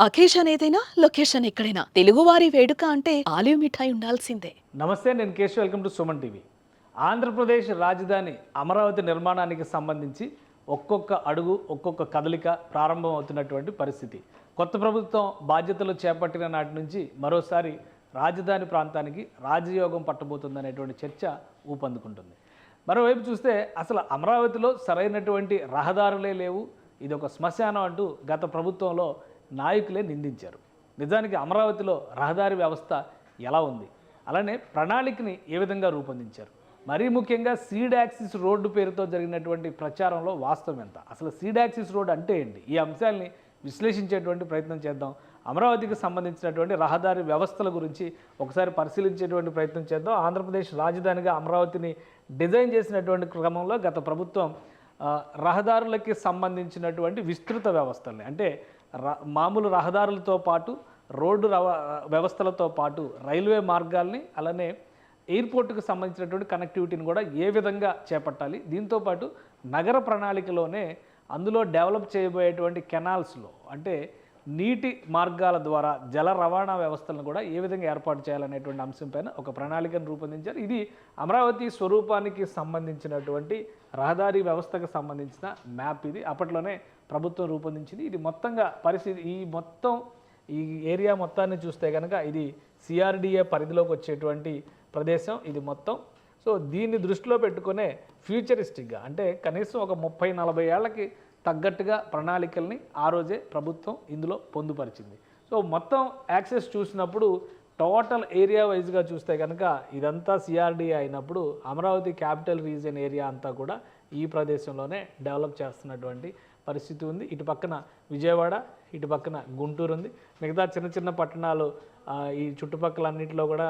Occasion ఏదైనా location ఎక్కడైనా తెలుగువారి వేడుక అంటే ఆలివ్ మిఠాయి ఉండాల్సిందే. నమస్తే, నేను Keshav. Welcome to Suman TV. Andhra Pradesh రాజధాని అమరావతి నిర్మాణానికి సంబంధించి ఒక్కొక్క అడుగు ఒక్కొక్క కదలిక ప్రారంభం అవుతున్నటువంటి పరిస్థితి. కొత్త ప్రభుత్వం బాధ్యతలు చేపట్టిన నాటి నుంచి మరోసారి రాజధాని ప్రాంతానికి రాజయోగం పట్టబోతుందనేటువంటి చర్చ ఊపందుకుంటుంది. మరోవైపు చూస్తే అసలు అమరావతిలో సరైనటువంటి రహదారులే లేవు, ఇది ఒక శ్మశానం అంటూ గత ప్రభుత్వంలో నాయకులే నిందించారు. నిజానికి అమరావతిలో రహదారి వ్యవస్థ ఎలా ఉంది, అలానే ప్రణాళికని ఏ విధంగా రూపొందించారు, మరీ ముఖ్యంగా సీడ్ యాక్సిస్ రోడ్డు పేరుతో జరిగినటువంటి ప్రచారంలో వాస్తవం ఎంత, అసలు సీడ్ యాక్సిస్ రోడ్ అంటే ఏంటి, ఈ అంశాలని విశ్లేషించేటువంటి ప్రయత్నం చేద్దాం. అమరావతికి సంబంధించినటువంటి రహదారి వ్యవస్థల గురించి ఒకసారి పరిశీలించేటువంటి ప్రయత్నం చేద్దాం. ఆంధ్రప్రదేశ్ రాజధానిగా అమరావతిని డిజైన్ చేసినటువంటి క్రమంలో గత ప్రభుత్వం రహదారులకి సంబంధించినటువంటి విస్తృత వ్యవస్థల్ని, అంటే మామూలు రహదారులతో పాటు రోడ్డు వ్యవస్థలతో పాటు రైల్వే మార్గాల్ని, అలానే ఎయిర్పోర్టుకు సంబంధించినటువంటి కనెక్టివిటీని కూడా ఏ విధంగా చేపట్టాలి, దీంతోపాటు నగర ప్రణాళికలోనే అందులో డెవలప్ చేయబోయేటువంటి కెనాల్స్లో, అంటే నీటి మార్గాల ద్వారా జల రవాణా వ్యవస్థలను కూడా ఏ విధంగా ఏర్పాటు చేయాలనేటువంటి అంశంపైన ఒక ప్రణాళికను రూపొందించారు. ఇది అమరావతి స్వరూపానికి సంబంధించినటువంటి రహదారి వ్యవస్థకు సంబంధించిన మ్యాప్. ఇది అప్పట్లోనే ప్రభుత్వం రూపొందించింది. ఇది మొత్తంగా పరిస్థితి, ఈ ఏరియా మొత్తాన్ని చూస్తే కనుక ఇది సిఆర్డిఏ పరిధిలోకి వచ్చేటువంటి ప్రదేశం ఇది మొత్తం. సో దీన్ని దృష్టిలో పెట్టుకునే ఫ్యూచరిస్టిక్గా, అంటే కనీసం ఒక 30-40 ఏళ్లకి తగ్గట్టుగా ప్రణాళికల్ని ఆ రోజే ప్రభుత్వం ఇందులో పొందుపరిచింది. సో మొత్తం యాక్సెస్ చూసినప్పుడు టోటల్ ఏరియా వైజ్గా చూస్తే కనుక ఇదంతా సిఆర్డిఏ అయినప్పుడు అమరావతి క్యాపిటల్ రీజియన్ ఏరియా అంతా కూడా ఈ ప్రదేశంలోనే డెవలప్ చేస్తున్నటువంటి పరిస్థితి ఉంది. ఇటు పక్కన విజయవాడ, ఇటు పక్కన గుంటూరు ఉంది. మిగతా చిన్న చిన్న పట్టణాలు ఈ చుట్టుపక్కల అన్నింటిలో కూడా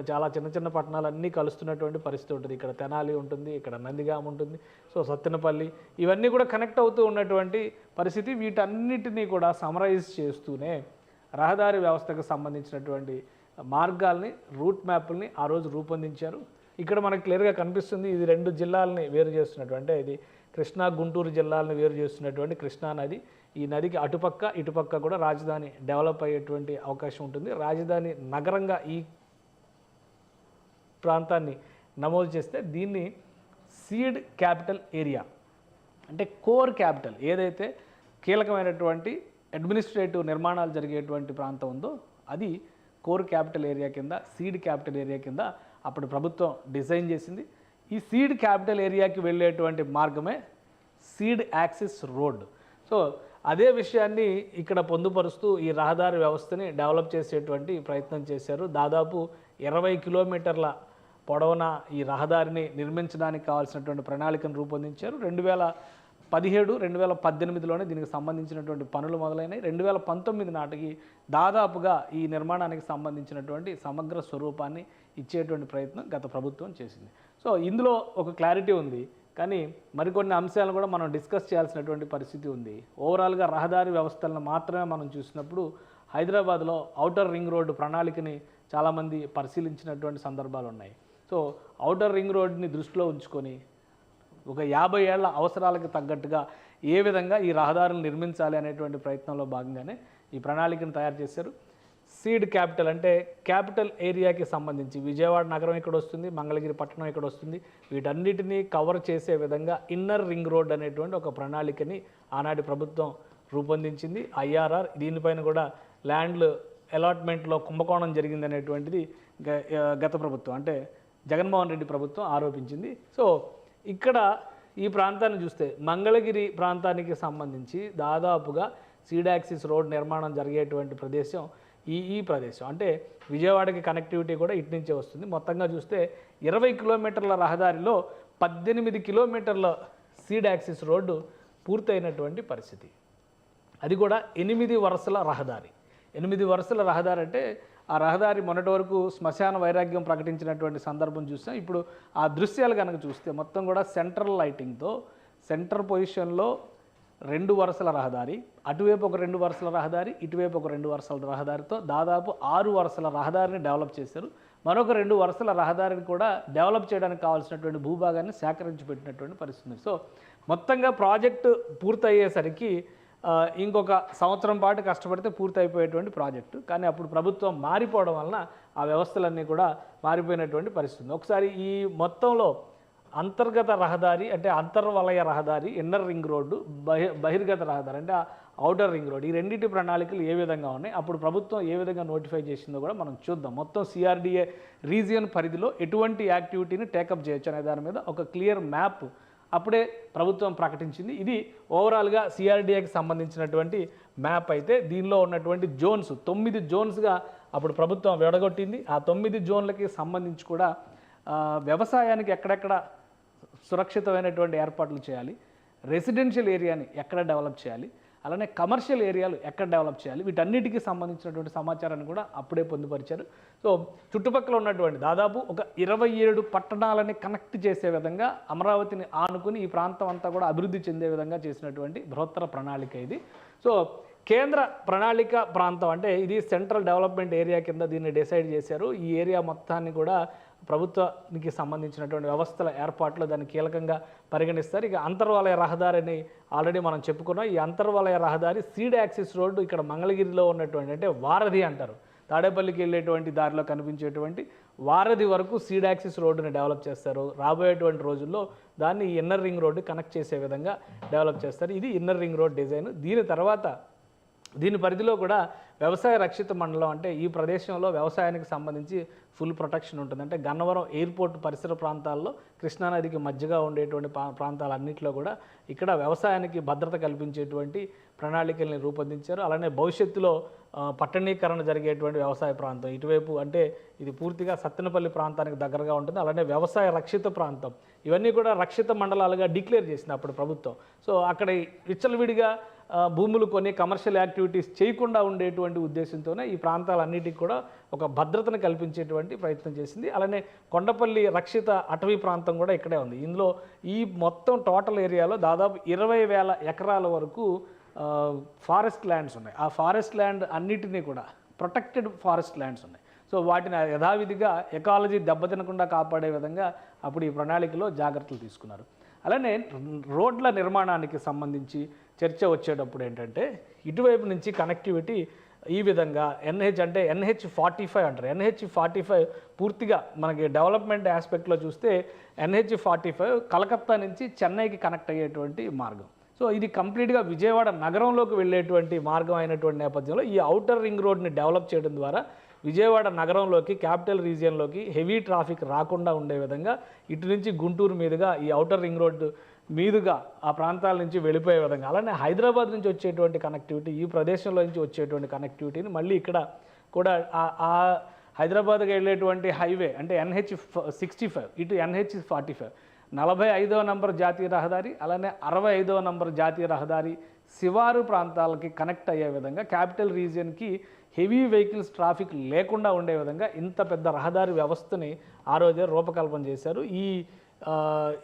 చాలా చిన్న చిన్న పట్టణాలు అన్నీ కలుస్తున్నటువంటి పరిస్థితి ఉంటుంది. ఇక్కడ తెనాలి ఉంటుంది, ఇక్కడ నందిగామ ఉంటుంది, సో సత్తెనపల్లి, ఇవన్నీ కూడా కనెక్ట్ అవుతూ ఉన్నటువంటి పరిస్థితి. వీటన్నిటినీ కూడా సమరైజ్ చేస్తూనే రహదారి వ్యవస్థకు సంబంధించినటువంటి మార్గాల్ని, రూట్ మ్యాప్ని ఆ రోజు రూపొందించారు. ఇక్కడ మనకు క్లియర్గా కనిపిస్తుంది, ఇది 2 జిల్లాలని వేరు చేస్తున్నటువంటి, అంటే ఇది కృష్ణా గుంటూరు జిల్లాలను వేరు చేస్తున్నటువంటి కృష్ణా నది. ఈ నదికి అటుపక్క ఇటుపక్క కూడా రాజధాని డెవలప్ అయ్యేటువంటి అవకాశం ఉంటుంది. రాజధాని నగరంగా ఈ ప్రాంతాన్ని నమోదు చేస్తే దీన్ని సీడ్ క్యాపిటల్ ఏరియా, అంటే కోర్ క్యాపిటల్, ఏదైతే కీలకమైనటువంటి అడ్మినిస్ట్రేటివ్ నిర్మాణాలు జరిగేటువంటి ప్రాంతం ఉందో అది కోర్ క్యాపిటల్ ఏరియా కింద, సీడ్ క్యాపిటల్ ఏరియా కింద అప్పుడు ప్రభుత్వం డిజైన్ చేసింది. ఈ సీడ్ క్యాపిటల్ ఏరియాకి వెళ్ళేటువంటి మార్గమే సీడ్ యాక్సిస్ రోడ్. సో అదే విషయాన్ని ఇక్కడ పొందుపరుస్తూ ఈ రహదారి వ్యవస్థని డెవలప్ చేసేటువంటి ప్రయత్నం చేశారు. దాదాపు 20 కిలోమీటర్ల పొడవున ఈ రహదారిని నిర్మించడానికి కావాల్సినటువంటి ప్రణాళికను రూపొందించారు. 2017-2018లోనే దీనికి సంబంధించినటువంటి పనులు మొదలైనవి. 2019 నాటికి దాదాపుగా ఈ నిర్మాణానికి సంబంధించినటువంటి సమగ్ర స్వరూపాన్ని ఇచ్చేటువంటి ప్రయత్నం గత ప్రభుత్వం చేసింది. సో ఇందులో ఒక క్లారిటీ ఉంది, కానీ మరికొన్ని అంశాలను కూడా మనం డిస్కస్ చేయాల్సినటువంటి పరిస్థితి ఉంది. ఓవరాల్గా రహదారి వ్యవస్థలను మాత్రమే మనం చూసినప్పుడు హైదరాబాద్లో ఔటర్ రింగ్ రోడ్డు ప్రణాళికని చాలామంది పరిశీలించినటువంటి సందర్భాలు ఉన్నాయి. సో ఔటర్ రింగ్ రోడ్ని దృష్టిలో ఉంచుకొని ఒక 50 ఏళ్ల అవసరాలకు తగ్గట్టుగా ఏ విధంగా ఈ రహదారులు నిర్మించాలి అనేటువంటి ప్రయత్నంలో భాగంగానే ఈ ప్రణాళికను తయారు చేశారు. సీడ్ క్యాపిటల్, అంటే క్యాపిటల్ ఏరియాకి సంబంధించి విజయవాడ నగరం ఇక్కడ వస్తుంది, మంగళగిరి పట్టణం ఇక్కడ వస్తుంది, వీటన్నిటినీ కవర్ చేసే విధంగా ఇన్నర్ రింగ్ రోడ్ అనేటువంటి ఒక ప్రణాళికని ఆనాటి ప్రభుత్వం రూపొందించింది. ఐఆర్ఆర్, దీనిపైన కూడా ల్యాండ్లు అలాట్మెంట్లో కుంభకోణం జరిగింది అనేటువంటిది గత ప్రభుత్వం, అంటే జగన్మోహన్ రెడ్డి ప్రభుత్వం ఆరోపించింది. సో ఇక్కడ ఈ ప్రాంతాన్ని చూస్తే మంగళగిరి ప్రాంతానికి సంబంధించి దాదాపుగా సీడ్ యాక్సిస్ రోడ్ నిర్మాణం జరిగేటువంటి ప్రదేశం ఈ ప్రదేశం, అంటే విజయవాడకి కనెక్టివిటీ కూడా ఇటు నుంచే వస్తుంది. మొత్తంగా చూస్తే 20 కిలోమీటర్ల రహదారిలో 18 కిలోమీటర్ల సీడ్ యాక్సిస్ రోడ్డు పూర్తయినటువంటి పరిస్థితి. అది కూడా 8 వరుసల రహదారి. 8 వరుసల రహదారి అంటే ఆ రహదారి మొన్నటి వరకు శ్మశాన వైరాగ్యం ప్రకటించినటువంటి సందర్భం చూసాం. ఇప్పుడు ఆ దృశ్యాలు కనుక చూస్తే మొత్తం కూడా సెంట్రల్ లైటింగ్తో సెంటర్ పొజిషన్లో 2 వరుసల రహదారి, అటువైపు ఒక 2 వరుసల రహదారి, ఇటువైపు ఒక 2 వరుసల రహదారితో దాదాపు 6 వరుసల రహదారిని డెవలప్ చేశారు. మరొక 2 వరుసల రహదారిని కూడా డెవలప్ చేయడానికి కావాల్సినటువంటి భూభాగాన్ని సేకరించి పెట్టినటువంటి పరిస్థితి. సో మొత్తంగా ప్రాజెక్టు పూర్తయ్యేసరికి ఇంకొక సంవత్సరం పాటు కష్టపడితే పూర్తి అయిపోయేటువంటి ప్రాజెక్టు. కానీ అప్పుడు ప్రభుత్వం మారిపోవడం వలన ఆ వ్యవస్థలన్నీ కూడా మారిపోయినటువంటి పరిస్థితి. ఒకసారి ఈ మొత్తంలో అంతర్గత రహదారి అంటే అంతర్వలయ రహదారి, ఇన్నర్ రింగ్ రోడ్డు, బహిర్గత రహదారి అంటే ఔటర్ రింగ్ రోడ్, ఈ రెండింటి ప్రణాళికలు ఏ విధంగా ఉన్నాయి, అప్పుడు ప్రభుత్వం ఏ విధంగా నోటిఫై చేసిందో కూడా మనం చూద్దాం. మొత్తం సిఆర్డిఏ రీజియన్ పరిధిలో ఎటువంటి యాక్టివిటీని టేకప్ చేయొచ్చు అనే దాని మీద ఒక క్లియర్ మ్యాప్ అప్పుడే ప్రభుత్వం ప్రకటించింది. ఇది ఓవరాల్గా సిఆర్డిఏకి సంబంధించినటువంటి మ్యాప్ అయితే దీనిలో ఉన్నటువంటి జోన్స్ 9 జోన్స్గా అప్పుడు ప్రభుత్వం విడగొట్టింది. ఆ 9 జోన్లకి సంబంధించి కూడా వ్యవసాయానికి ఎక్కడెక్కడ సురక్షితమైనటువంటి ఏర్పాట్లు చేయాలి, రెసిడెన్షియల్ ఏరియాని ఎక్కడ డెవలప్ చేయాలి, అలానే కమర్షియల్ ఏరియాలు ఎక్కడ డెవలప్ చేయాలి, వీటన్నిటికీ సంబంధించినటువంటి సమాచారాన్ని కూడా అప్పుడే పొందుపరిచారు. సో చుట్టుపక్కల ఉన్నటువంటి దాదాపు ఒక 27 పట్టణాలని కనెక్ట్ చేసే విధంగా అమరావతిని ఆనుకుని ఈ ప్రాంతం అంతా కూడా అభివృద్ధి చెందే విధంగా చేసినటువంటి బృహత్తర ప్రణాళిక ఇది. సో కేంద్ర ప్రణాళిక ప్రాంతం అంటే ఇది సెంట్రల్ డెవలప్మెంట్ ఏరియా కింద దీన్ని డిసైడ్ చేశారు. ఈ ఏరియా మొత్తాన్ని కూడా ప్రభుత్వానికి సంబంధించినటువంటి వ్యవస్థల ఏర్పాట్లో దాన్ని కీలకంగా పరిగణిస్తారు. ఇక అంతర్వలయ రహదారిని ఆల్రెడీ మనం చెప్పుకున్నాం. ఈ అంతర్వలయ రహదారి సీడ్ యాక్సిస్ రోడ్డు ఇక్కడ మంగళగిరిలో ఉన్నటువంటి అంటే వారధి అంటారు, తాడేపల్లికి వెళ్ళేటువంటి దారిలో కనిపించేటువంటి వారధి వరకు సీడ్ యాక్సిస్ రోడ్డుని డెవలప్ చేస్తారు. రాబోయేటువంటి రోజుల్లో దాన్ని ఇన్నర్ రింగ్ రోడ్డు కనెక్ట్ చేసే విధంగా డెవలప్ చేస్తారు. ఇది ఇన్నర్ రింగ్ రోడ్ డిజైన్. దీని తర్వాత దీని పరిధిలో కూడా వ్యవసాయ రక్షిత మండలం అంటే ఈ ప్రదేశంలో వ్యవసాయానికి సంబంధించి ఫుల్ ప్రొటెక్షన్ ఉంటుంది. అంటే గన్నవరం ఎయిర్పోర్ట్ పరిసర ప్రాంతాల్లో కృష్ణానదికి మధ్యగా ఉండేటువంటి ప్రాంతాలన్నింటిలో కూడా ఇక్కడ వ్యవసాయానికి భద్రత కల్పించేటువంటి ప్రణాళికల్ని రూపొందించారు. అలానే భవిష్యత్తులో పట్టణీకరణ జరిగేటువంటి వ్యవసాయ ప్రాంతం ఇటువైపు అంటే ఇది పూర్తిగా సత్తెనపల్లి ప్రాంతానికి దగ్గరగా ఉంటుంది. అలానే వ్యవసాయ రక్షిత ప్రాంతం ఇవన్నీ కూడా రక్షిత మండలాలుగా డిక్లేర్ చేసింది అప్పుడు ప్రభుత్వం. సో అక్కడ విచ్చలవిడిగా భూములు కొని కమర్షియల్ యాక్టివిటీస్ చేయకుండా ఉండేటువంటి ఉద్దేశంతోనే ఈ ప్రాంతాలన్నిటికీ కూడా ఒక భద్రతను కల్పించేటువంటి ప్రయత్నం చేసింది. అలానే కొండపల్లి రక్షిత అటవీ ప్రాంతం కూడా ఇక్కడే ఉంది. ఇందులో ఈ మొత్తం టోటల్ ఏరియాలో దాదాపు 20,000 ఎకరాల వరకు ఫారెస్ట్ ల్యాండ్స్ ఉన్నాయి. ఆ ఫారెస్ట్ ల్యాండ్ అన్నిటినీ కూడా ప్రొటెక్టెడ్ ఫారెస్ట్ ల్యాండ్స్ ఉన్నాయి. సో వాటిని యథావిధిగా ఎకాలజీ దెబ్బతినకుండా కాపాడే విధంగా అప్పుడు ఈ ప్రణాళికలో జాగ్రత్తలు తీసుకున్నారు. అలానే రోడ్ల నిర్మాణానికి సంబంధించి చర్చ వచ్చేటప్పుడు ఏంటంటే ఇటువైపు నుంచి కనెక్టివిటీ ఈ విధంగా NH అంటే NH45 అంటారు. NH45 పూర్తిగా మనకి డెవలప్మెంట్ ఆస్పెక్ట్లో చూస్తే NH45 కలకత్తా నుంచి చెన్నైకి కనెక్ట్ అయ్యేటువంటి మార్గం. సో ఇది కంప్లీట్గా విజయవాడ నగరంలోకి వెళ్ళేటువంటి మార్గం అయినటువంటి నేపథ్యంలో ఈ ఔటర్ రింగ్ రోడ్ని డెవలప్ చేయడం ద్వారా విజయవాడ నగరంలోకి క్యాపిటల్ రీజియన్లోకి హెవీ ట్రాఫిక్ రాకుండా ఉండే విధంగా ఇటు నుంచి గుంటూరు మీదుగా ఈ ఔటర్ రింగ్ రోడ్డు మీదుగా ఆ ప్రాంతాల నుంచి వెళ్ళిపోయే విధంగా, అలానే హైదరాబాద్ నుంచి వచ్చేటువంటి కనెక్టివిటీ ఈ ప్రదేశంలో నుంచి వచ్చేటువంటి కనెక్టివిటీని మళ్ళీ ఇక్కడ కూడా ఆ హైదరాబాద్కి వెళ్ళేటువంటి హైవే అంటే NH65 ఇటు NH45 45వ నంబర్ జాతీయ రహదారి అలానే 65వ నంబర్ జాతీయ రహదారి శివారు ప్రాంతాలకి కనెక్ట్ అయ్యే విధంగా క్యాపిటల్ రీజియన్కి హెవీ వెహికల్స్ ట్రాఫిక్ లేకుండా ఉండే విధంగా ఇంత పెద్ద రహదారి వ్యవస్థని ఆ రోజే రూపకల్పన చేశారు.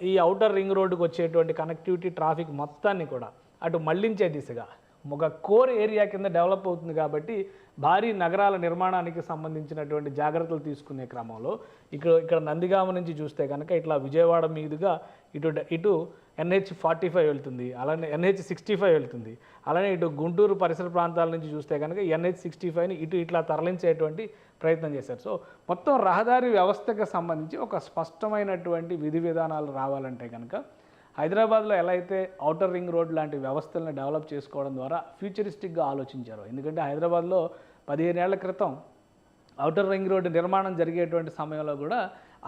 ఈ ఔటర్ రింగ్ రోడ్డుకు వచ్చేటువంటి కనెక్టివిటీ ట్రాఫిక్ మొత్తాన్ని కూడా అటు మళ్లించే దిశగా ఒక కోర్ ఏరియా కింద డెవలప్ అవుతుంది. కాబట్టి భారీ నగరాల నిర్మాణానికి సంబంధించినటువంటి జాగ్రత్తలు తీసుకునే క్రమంలో ఇక్కడ నందిగామ నుంచి చూస్తే కనుక ఇట్లా విజయవాడ మీదుగా ఇటు NH45 వెళ్తుంది, అలానే NH65 వెళ్తుంది. అలానే ఇటు గుంటూరు పరిసర ప్రాంతాల నుంచి చూస్తే కనుక NH65ని ఇట్లా తరలించేటువంటి ప్రయత్నం చేశారు. సో మొత్తం రహదారి వ్యవస్థకు సంబంధించి ఒక స్పష్టమైనటువంటి విధి విధానాలు రావాలంటే కనుక హైదరాబాద్లో ఎలా అయితే ఔటర్ రింగ్ రోడ్ లాంటి వ్యవస్థలను డెవలప్ చేసుకోవడం ద్వారా ఫ్యూచరిస్టిక్గా ఆలోచించారు. ఎందుకంటే హైదరాబాద్లో 15 ఏళ్ల క్రితం ఔటర్ రింగ్ రోడ్డు నిర్మాణం జరిగేటువంటి సమయంలో కూడా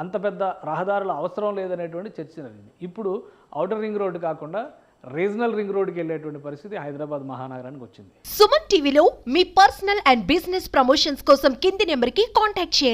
అంత పెద్ద రహదారుల అవసరం లేదనేటువంటి చర్చ జరిగింది. ఇప్పుడు ఔటర్ రింగ్ రోడ్డు కాకుండా రీజనల్ రింగ్ రోడ్డుకి వెళ్ళేటువంటి పరిస్థితి హైదరాబాద్ మహానగరానికి వచ్చింది. సుమన్ టీవీలో మీ పర్సనల్ అండ్ బిజినెస్ ప్రమోషన్స్ కోసం కింది నెంబర్కి కాంటాక్ట్ చేయండి.